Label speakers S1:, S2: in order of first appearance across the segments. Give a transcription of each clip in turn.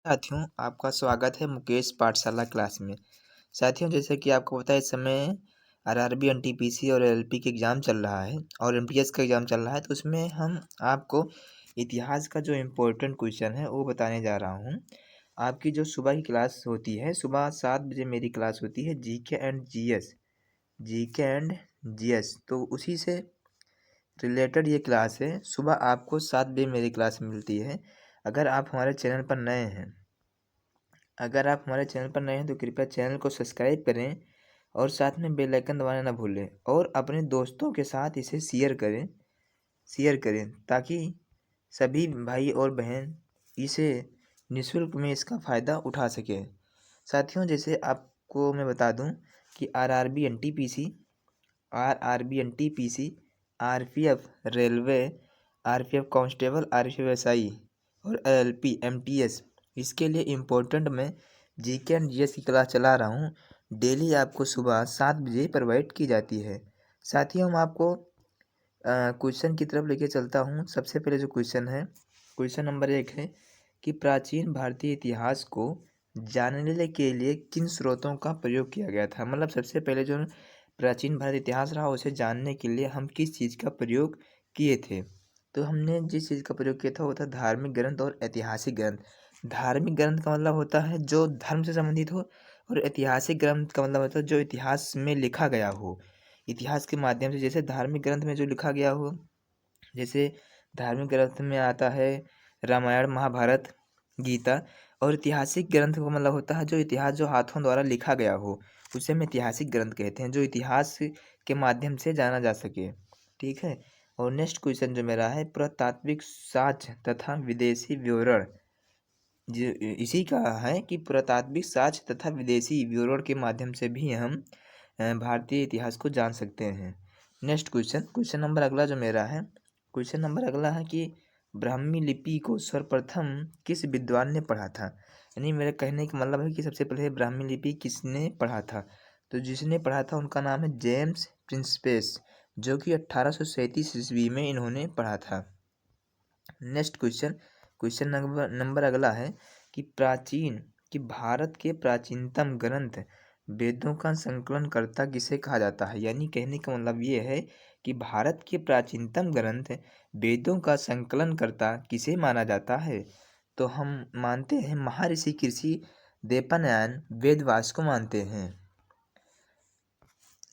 S1: साथियों, आपका स्वागत है मुकेश पाठशाला क्लास में। साथियों, जैसे कि आपको पता है इस समय आरआरबी, एनटीपीसी और एलएलपी के एग्ज़ाम चल रहा है और एमटीएस का एग्ज़ाम चल रहा है। तो उसमें हम आपको इतिहास का जो इम्पोर्टेंट क्वेश्चन है वो बताने जा रहा हूँ। आपकी जो सुबह की क्लास होती है, सुबह 7 बजे मेरी क्लास होती है GK and GS, GK and GS. तो उसी से रिलेटेड ये क्लास है। सुबह आपको 7 बजे मेरी क्लास मिलती है। अगर आप हमारे चैनल पर नए हैं तो कृपया चैनल को सब्सक्राइब करें और साथ में बेल आइकन दबाना ना भूलें और अपने दोस्तों के साथ इसे शेयर करें ताकि सभी भाई और बहन इसे निःशुल्क में इसका फ़ायदा उठा सकें। साथियों, जैसे आपको मैं बता दूं कि RRB, NTPC, RPF railway, RPF constable, RPF SI और एलएलपी, एमटीएस, इसके लिए इम्पोर्टेंट मैं जीके एंड जीएस की क्लास चला रहा हूँ। डेली आपको सुबह 7 बजे प्रोवाइड की जाती है। साथियों, हम आपको क्वेश्चन की तरफ लेके चलता हूँ। सबसे पहले जो क्वेश्चन है, क्वेश्चन नंबर 1 है कि प्राचीन भारतीय इतिहास को जानने के लिए किन स्रोतों का प्रयोग किया गया था। मतलब सबसे पहले जो प्राचीन भारतीय इतिहास रहा उसे जानने के लिए हम किस चीज़ का प्रयोग किए थे। तो हमने जिस चीज़ का प्रयोग किया था वो था धार्मिक ग्रंथ और ऐतिहासिक ग्रंथ। धार्मिक ग्रंथ का मतलब होता है जो धर्म से संबंधित हो और ऐतिहासिक ग्रंथ का मतलब होता है जो इतिहास में लिखा गया हो, इतिहास के माध्यम से। जैसे धार्मिक ग्रंथ में जो लिखा गया हो, जैसे धार्मिक ग्रंथ में आता है रामायण, महाभारत, गीता। और ऐतिहासिक ग्रंथ का मतलब होता है जो इतिहास जो हाथों द्वारा लिखा गया हो, उसे हम ऐतिहासिक ग्रंथ कहते हैं, जो इतिहास के माध्यम से जाना जा सके। ठीक है। और नेक्स्ट क्वेश्चन जो मेरा है, पुरातात्विक साक्ष्य तथा विदेशी विवरण, जो इसी का है कि पुरातात्विक साक्ष्य तथा विदेशी विवरण के माध्यम से भी हम भारतीय इतिहास को जान सकते हैं। नेक्स्ट क्वेश्चन नंबर अगला जो मेरा है, क्वेश्चन नंबर अगला है कि ब्राह्मी लिपि को सर्वप्रथम किस विद्वान ने पढ़ा था। यानी मेरे कहने का मतलब है कि सबसे पहले ब्राह्मी लिपि किसने पढ़ा था। तो जिसने पढ़ा था उनका नाम है जेम्स प्रिंसपेस, जो कि 1837 ईस्वी में इन्होंने पढ़ा था। नेक्स्ट क्वेश्चन नंबर अगला है कि भारत के प्राचीनतम ग्रंथ वेदों का संकलनकर्ता किसे कहा जाता है। यानी कहने का मतलब ये है कि भारत के प्राचीनतम ग्रंथ वेदों का संकलनकर्ता किसे माना जाता है। तो हम मानते हैं महर्षि कृषि देवनारायण वेदव्यास को मानते हैं।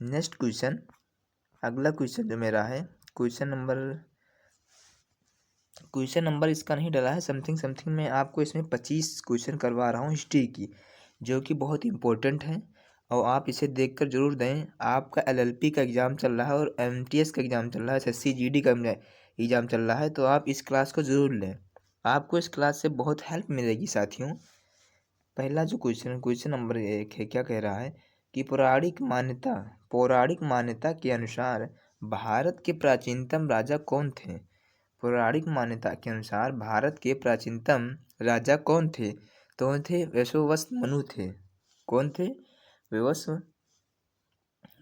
S1: नेक्स्ट अगला क्वेश्चन जो मेरा है, क्वेश्चन नंबर इसका नहीं डला है, समथिंग मैं आपको इसमें 25 क्वेश्चन करवा रहा हूँ हिस्ट्री की, जो कि बहुत इंपॉर्टेंट है और आप इसे देखकर जरूर दें। आपका एलएलपी का एग्ज़ाम चल रहा है और एमटीएस का एग्ज़ाम चल रहा है, एसएससी जीडी का एग्ज़ाम चल रहा है, तो आप इस क्लास को ज़रूर लें। आपको इस क्लास से बहुत हेल्प मिलेगी। साथियों, पहला जो क्वेश्चन नंबर 1 है, क्या कह रहा है कि पौराणिक मान्यता के अनुसार भारत के प्राचीनतम राजा कौन थे। पौराणिक मान्यता के अनुसार भारत के प्राचीनतम राजा कौन थे। तो थे वैवस्वत मनु थे। कौन थे?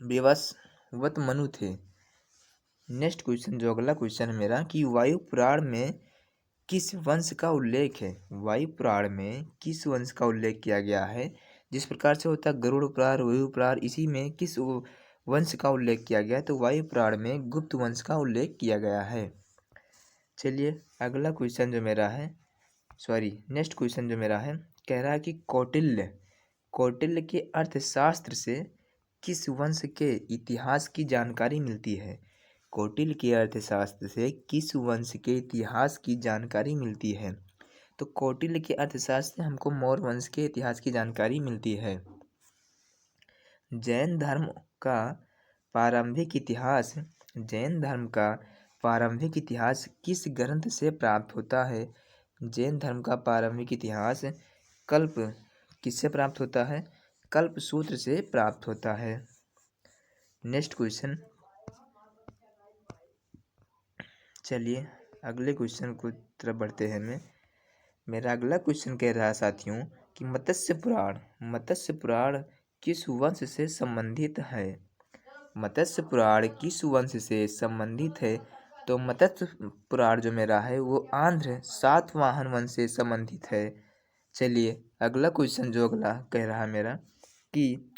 S1: वैवस्वत मनु थे। नेक्स्ट क्वेश्चन जो अगला क्वेश्चन है मेरा कि वायु पुराण में किस वंश का उल्लेख है। वायु पुराण में किस वंश का उल्लेख किया गया है। जिस प्रकार से होता है गरुड़ पुराण, वायु पुराण, इसी में किस वंश का उल्लेख किया गया है। तो वायु पुराण में गुप्त वंश का उल्लेख किया गया है। चलिए अगला क्वेश्चन जो मेरा है, नेक्स्ट क्वेश्चन जो मेरा है, कह रहा है कि कौटिल्य के अर्थशास्त्र से किस वंश के इतिहास की जानकारी मिलती है। कौटिल्य के अर्थशास्त्र से किस वंश के इतिहास की जानकारी मिलती है। तो कौटिल्य के अर्थशास्त्र से हमको मौर्य वंश के इतिहास की जानकारी मिलती है। जैन धर्म का प्रारंभिक इतिहास किस ग्रंथ से प्राप्त होता है। जैन धर्म का प्रारंभिक इतिहास किससे प्राप्त होता है। कल्प सूत्र से प्राप्त होता है। नेक्स्ट क्वेश्चन, चलिए अगले क्वेश्चन को तरफ बढ़ते हैं। मेरा अगला क्वेश्चन कह रहा है साथियों कि मत्स्य पुराण किस वंश से संबंधित है। मत्स्य पुराण किस वंश से संबंधित है। तो मत्स्य पुराण जो मेरा है वो आंध्र सातवाहन वंश से संबंधित है। चलिए अगला क्वेश्चन जो अगला कह रहा है मेरा कि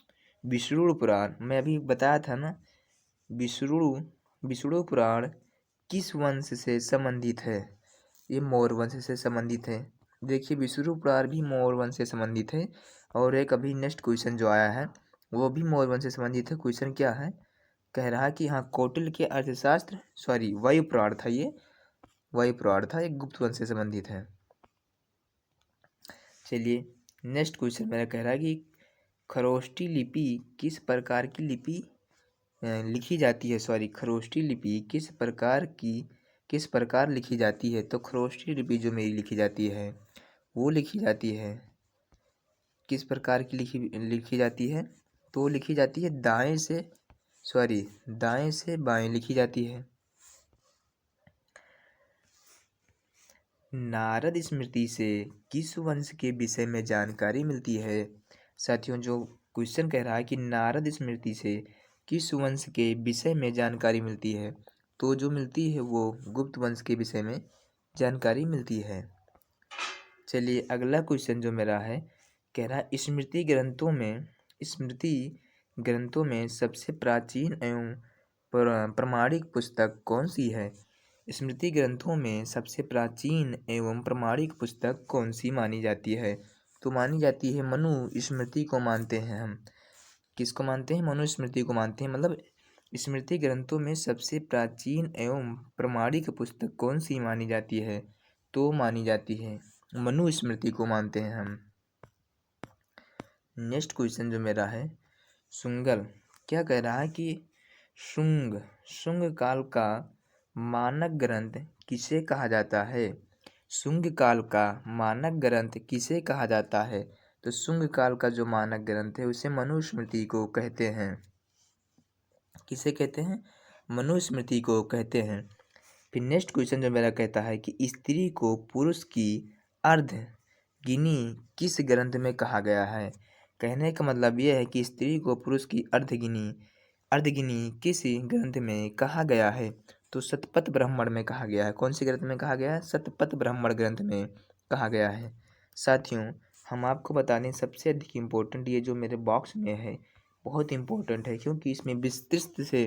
S1: विष्णु पुराण, मैं अभी बताया था ना, विष्णु पुराण किस वंश से संबंधित है? ये मौर्य वंश से संबंधित है। देखिए विष्णु पुराण भी मौर्य वंश से संबंधित है। और एक अभी नेक्स्ट क्वेश्चन जो आया है वो भी मौर्य वंश से संबंधित है। क्वेश्चन क्या है? कह रहा है कि हाँ कौटिल्य के अर्थशास्त्र, सॉरी वायु पुराण था, ये वायु पुराण था, एक गुप्त वंश से संबंधित है। चलिए नेक्स्ट क्वेश्चन मेरा कह रहा है कि खरोष्ठी लिपि किस प्रकार की लिपि लिखी जाती है? सॉरी खरोष्ठी लिपि किस प्रकार लिखी जाती है? तो खरोष्ठी लिपि जो मेरी लिखी जाती है वो लिखी जाती है किस प्रकार की लिखी जाती है? तो लिखी जाती है दाएं से बाएं लिखी जाती है। नारद स्मृति से किस वंश के विषय में जानकारी मिलती है? साथियों जो क्वेश्चन कह रहा है कि नारद स्मृति से किस वंश के विषय में जानकारी मिलती है, तो जो मिलती है वो गुप्त वंश के विषय में जानकारी मिलती है। चलिए अगला क्वेश्चन जो मेरा है कह रहा है स्मृति ग्रंथों में सबसे प्राचीन एवं प्रमाणिक पुस्तक कौन सी है? स्मृति ग्रंथों में सबसे प्राचीन एवं प्रमाणिक पुस्तक कौन सी मानी जाती है? तो मानी जाती है मनु स्मृति को मानते हैं हम। किसको मानते हैं? मनु स्मृति को मानते हैं। मतलब स्मृति ग्रंथों में सबसे प्राचीन एवं प्रमाणिक पुस्तक कौन सी मानी जाती है? तो मानी जाती है मनु स्मृति को मानते हैं हम। नेक्स्ट क्वेश्चन जो मेरा है शुंगल क्या कह रहा है कि शुंग काल का मानक ग्रंथ किसे कहा जाता है? शुंग काल का मानक ग्रंथ किसे कहा जाता है? तो शुंग काल का जो मानक ग्रंथ है उसे मनुस्मृति को कहते हैं। किसे कहते हैं? मनुस्मृति को कहते हैं। फिर नेक्स्ट क्वेश्चन जो मेरा कहता है कि स्त्री को पुरुष की अर्धगिनी किस ग्रंथ में कहा गया है? कहने का मतलब यह है कि स्त्री को पुरुष की अर्धगिनी किस ग्रंथ में कहा गया है? तो शतपथ ब्राह्मण में कहा गया है। कौन से ग्रंथ में कहा गया है? शतपथ ब्राह्मण ग्रंथ में कहा गया है। साथियों हम आपको बता दें सबसे अधिक इम्पोर्टेंट ये जो मेरे बॉक्स में है बहुत इम्पोर्टेंट है, क्योंकि इसमें विस्तृत से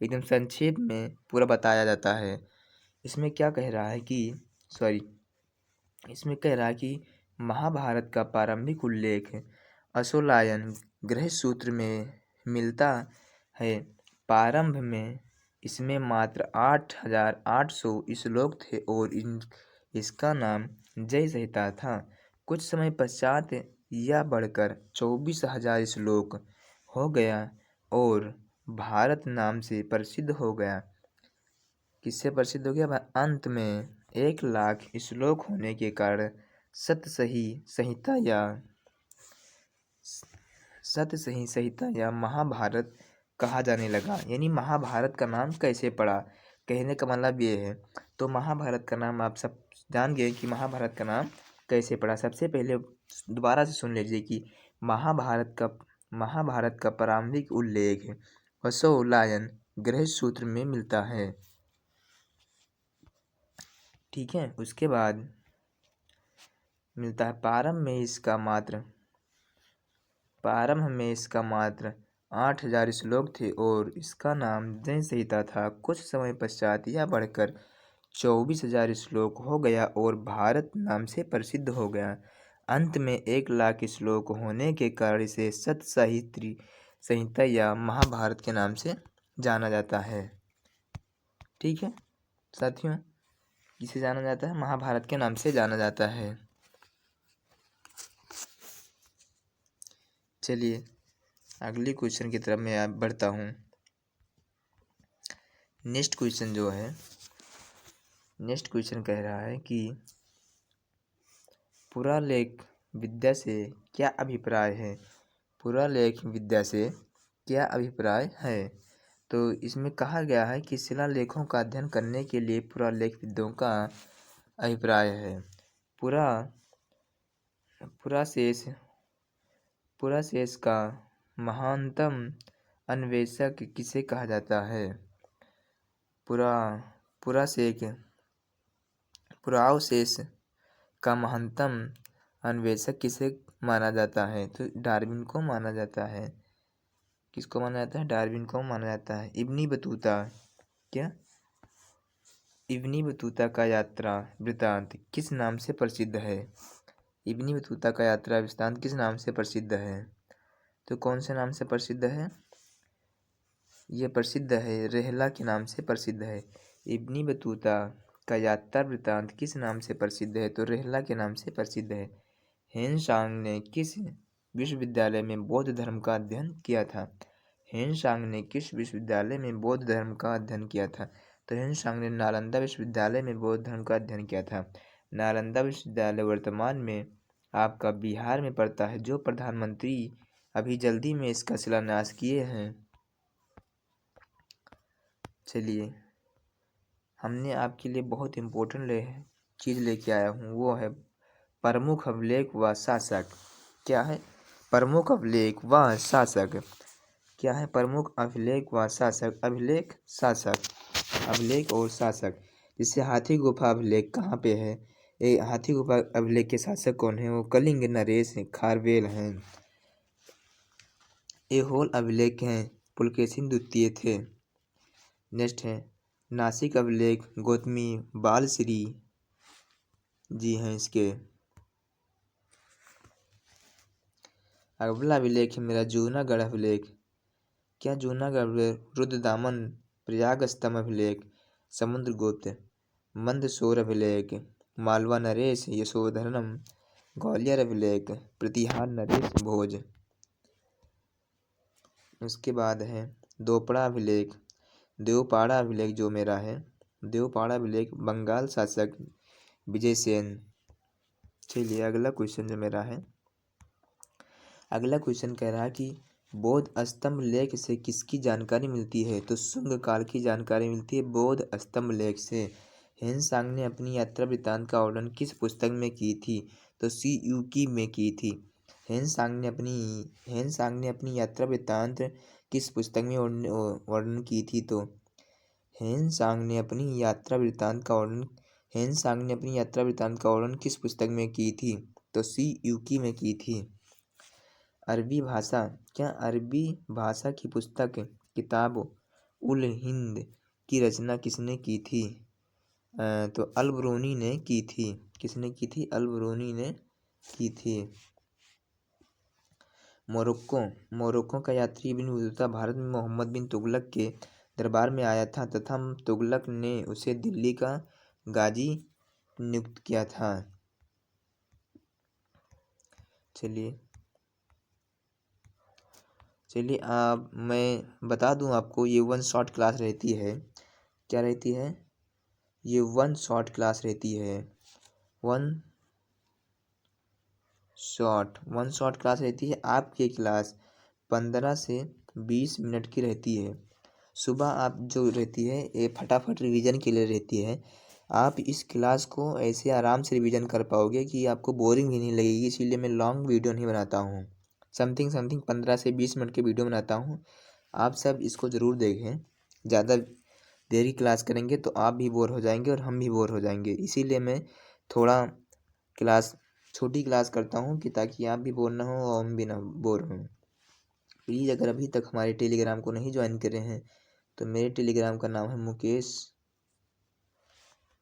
S1: एकदम संक्षेप में पूरा बताया जाता है। इसमें क्या कह रहा है कि इसमें कह रहा है कि महाभारत का प्रारंभिक उल्लेख अशोलायन गृह सूत्र में मिलता है। प्रारंभ में इसमें मात्र 8,800 श्लोक थे और इसका नाम जय संहिता था। कुछ समय पश्चात यह बढ़कर 24,000 श्लोक हो गया और भारत नाम से प्रसिद्ध हो गया। किससे प्रसिद्ध हो गया? अंत में 1,00,000 श्लोक होने के कारण सतसही संहिता या महाभारत कहा जाने लगा। यानी महाभारत का नाम कैसे पड़ा? कहने का मतलब ये है। तो महाभारत का नाम आप सब जान गए कि महाभारत का नाम कैसे पड़ा। सबसे पहले दोबारा से सुन लीजिए कि महाभारत का प्रारंभिक उल्लेख अशोलायन गृह सूत्र में मिलता है। ठीक है, उसके बाद मिलता है प्रारंभ में इसका मात्र 8,000 श्लोक थे और इसका नाम जय संहिता था। कुछ समय पश्चात यह बढ़कर 24,000 श्लोक हो गया और भारत नाम से प्रसिद्ध हो गया। अंत में 1,00,000 श्लोक होने के कारण इसे सत साहित्य संहिता या महाभारत के नाम से जाना जाता है। ठीक है साथियों, इसे जाना जाता है महाभारत के नाम से जाना जाता है। चलिए अगली क्वेश्चन की तरफ मैं बढ़ता हूँ। नेक्स्ट क्वेश्चन कह रहा है कि पुरालेख विद्या से क्या अभिप्राय है? पुरालेख विद्या से क्या अभिप्राय है? तो इसमें कहा गया है कि शिलालेखों का अध्ययन करने के लिए पुरालेख विद्वाओं का अभिप्राय है। पुराशेष का महानतम अन्वेषक किसे कहा जाता है? पुराशेष का महत्तम अन्वेषक किसे माना जाता है? तो डार्विन को माना जाता है। किसको माना जाता है? डार्विन को माना जाता है। इब्नी बतूता, क्या इब्नी बतूता का यात्रा वृत्तांत किस नाम से प्रसिद्ध है? इब्नी बतूता का यात्रा वृत्तांत किस नाम से प्रसिद्ध है? तो कौन से नाम से प्रसिद्ध है? ये प्रसिद्ध है, रेहला के नाम से प्रसिद्ध है। इब्नी बतूता का यात्रा वृत्तांत किस नाम से प्रसिद्ध है? तो रेहला के नाम से प्रसिद्ध है। हेनसांग ने किस विश्वविद्यालय में बौद्ध धर्म का अध्ययन किया था? हेनसांग ने किस विश्वविद्यालय में बौद्ध धर्म का अध्ययन किया था? तो हेनसांग ने नालंदा विश्वविद्यालय में बौद्ध धर्म का अध्ययन किया था। नालंदा विश्वविद्यालय वर्तमान में आपका बिहार में पड़ता है। जो प्रधानमंत्री अभी जल्दी में इसका शिलान्यास किए हैं। चलिए, हमने आपके लिए बहुत इम्पोर्टेंट चीज़ लेके आया हूँ, वो है प्रमुख अभिलेख व शासक। क्या है? प्रमुख अभिलेख व शासक। क्या है? प्रमुख अभिलेख व शासक। अभिलेख, शासक, अभिलेख और शासक। जैसे हाथी गुफा अभिलेख कहाँ पे है? ये हाथी गुफा अभिलेख के शासक कौन है? वो कलिंग नरेश खारवेल हैं। ऐहोल अभिलेख हैं पुलकेशिन द्वितीय थे। नेक्स्ट है नासिक अभिलेख गौतमी बालश्री जी हैं इसके। अगला अभिलेख है मेरा जूनागढ़ अभिलेख। क्या जूनागढ़ अभिलेख? रुद्रदामन प्रयाग स्तंभ अभिलेख, समुद्रगुप्त मंदसौर अभिलेख, मालवा नरेश यशोधरम ग्वालियर अभिलेख, प्रतिहार नरेश भोज। उसके बाद है दोपड़ा अभिलेख, देवपाड़ा अभिलेख जो मेरा है, देवपाड़ा अभिलेख बंगाल शासक विजयसेन। चलिए अगला क्वेश्चन जो मेरा है, अगला क्वेश्चन कह रहा है कि बौद्ध स्तंभ लेख से किसकी जानकारी मिलती है? तो शुंग काल की जानकारी मिलती है बौद्ध स्तंभ लेख से। हेनसांग ने अपनी यात्रा वृत्तांत का वर्णन किस पुस्तक में की थी? तो सी यूकी में की थी। हेनसांग ने अपनी यात्रा वृत्तांत किस पुस्तक में वर्णन की थी? तो हेनसांग ने अपनी यात्रा वृत्तांत का वर्णन किस पुस्तक में की थी? तो सी यूकी में की थी। अरबी भाषा। क्या अरबी भाषा की पुस्तक किताब उल हिंद की रचना किसने की थी? तो अल-बरूनी ने की थी। किसने की थी? अल-बरूनी ने की थी। मोरक्को का यात्री इब्न बतूता भारत में मोहम्मद बिन तुगलक के दरबार में आया था तथा तुगलक ने उसे दिल्ली का गाजी नियुक्त किया था। चलिए मैं बता दूं आपको, ये 1 शॉर्ट क्लास रहती है। क्या रहती है? ये 1 शॉर्ट क्लास रहती है। 1 शॉर्ट क्लास रहती है। आपकी क्लास 15 से 20 मिनट की रहती है। सुबह आप जो रहती है ये फटाफट रिवीजन के लिए रहती है। आप इस क्लास को ऐसे आराम से रिवीजन कर पाओगे कि आपको बोरिंग भी नहीं लगेगी। इसीलिए मैं लॉन्ग वीडियो नहीं बनाता हूँ, समथिंग 15 से 20 मिनट के वीडियो बनाता हूँ। आप सब इसको ज़रूर देखें। ज़्यादा देर की क्लास करेंगे तो आप भी बोर हो जाएंगे और हम भी बोर हो जाएंगे। इसीलिए मैं थोड़ा छोटी क्लास करता हूँ कि ताकि आप भी बोर ना हो और हम भी ना बोर हों। प्लीज़ अगर अभी तक हमारे टेलीग्राम को नहीं ज्वाइन करे हैं तो मेरे टेलीग्राम का नाम है मुकेश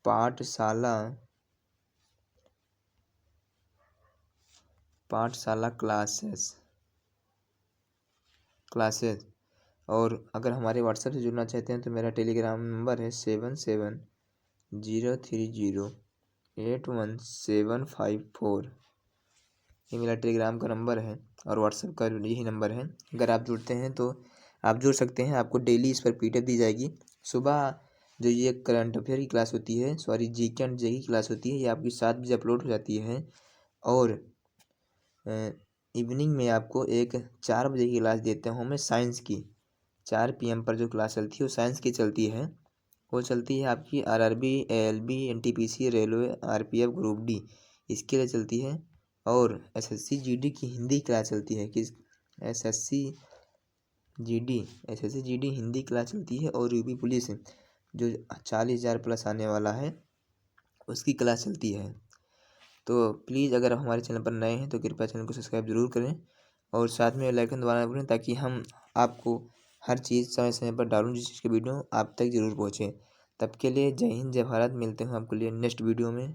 S1: पाठशाला क्लासेस। और अगर हमारे व्हाट्सएप से जुड़ना चाहते हैं तो मेरा टेलीग्राम नंबर है 7703081754। ये मेरा टेलीग्राम का नंबर है और व्हाट्सएप का यही नंबर है। अगर आप जुड़ते हैं तो आप जुड़ सकते हैं। आपको डेली इस पर पीडीएफ दी जाएगी। सुबह जो ये करंट अफेयर की क्लास होती है, सॉरी जीके एंड जे की क्लास होती है, ये आपकी 7 बजे अपलोड हो जाती है। और इवनिंग में आपको एक 4 बजे की क्लास देता हूँ मैं साइंस की। 4 PM पर जो क्लास चलती है वो साइंस की चलती है। वो चलती है आपकी RRB, ALB, NTPC, railway, RPF, group D इसके लिए चलती है। और SSC GD की हिंदी क्लास चलती है। SSC GD हिंदी क्लास चलती है। और यूपी पुलिस जो 40,000 प्लस आने वाला है उसकी क्लास चलती है। तो प्लीज़ अगर आप हमारे चैनल पर नए हैं तो कृपया चैनल को सब्सक्राइब जरूर करें और साथ में बेल आइकन दबाना भूलें, ताकि हम आपको हर चीज़ समय समय पर डालूं जिस चीज़ की वीडियो आप तक ज़रूर पहुँचे। तब के लिए जय हिंद, जय भारत। मिलते हैं आपके लिए नेक्स्ट वीडियो में।